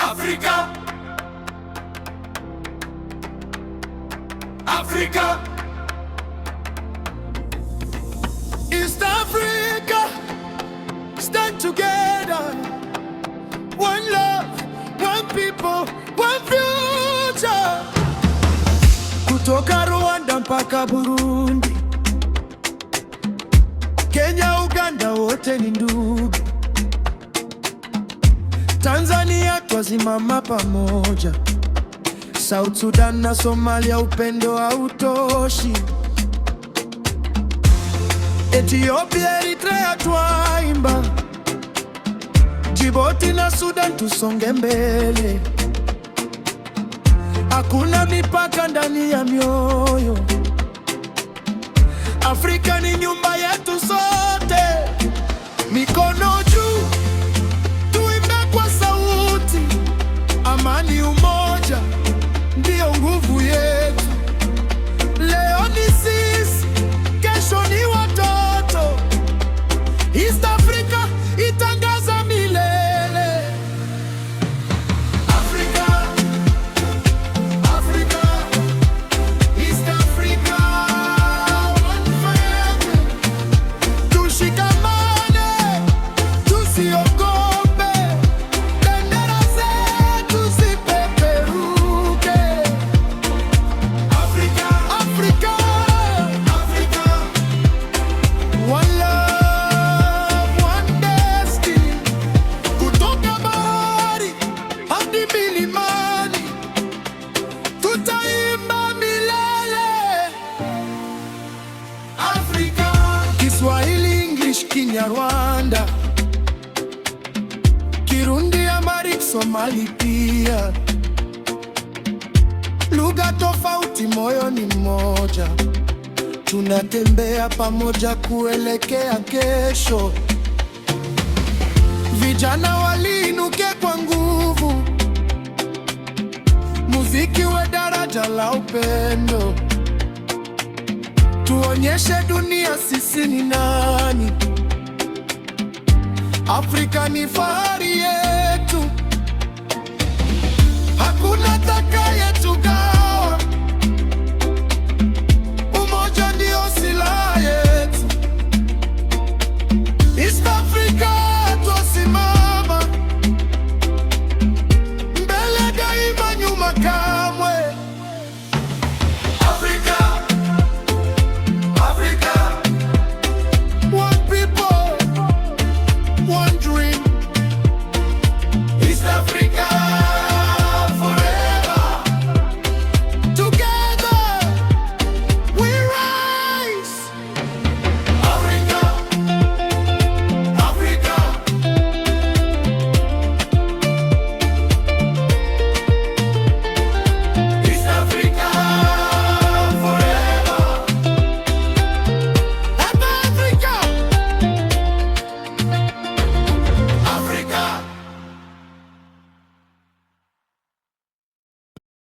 Africa, Africa, East Africa, stand together. One love, one people, one future. Kutoka Rwanda mpaka Burundi, Kenya, Uganda, wote ni ndugu. Tanzania twasimama pamoja. South Sudan na Somalia, upendo hautoshi. Ethiopia, Eritrea twaimba. Djibouti na Sudan tusonge mbele. Hakuna mipaka ndani ya mioyo. Afrika ni nyumba yetu sote. Mikono juu, tuimbe kwa sauti. Amani, umoja, ndio nguvu yetu. Leo ni sisi, kesho ni watoto. East Africa itangaza milele. Africa, Africa, East Africa, one family. Tushikamane, tusiogope, bendera zetu zipeperuke. Africa, Africa, Africa, one love, one destiny. Kutoka bahari hadi milimani, tutaimba milele. Africa, Kiswahili, English, Kinyarwanda, Kirundi, Amharic, Somali pia. Lugha tofauti, moyo ni mmoja. Tunatembea pamoja kuelekea kesho. Vijana waliinuke kwa nguvu. Muziki we daraja la upendo. Tuonyeshe dunia sisi ni nani. Afrika ni fahari yetu. Hakuna atakayetugawa.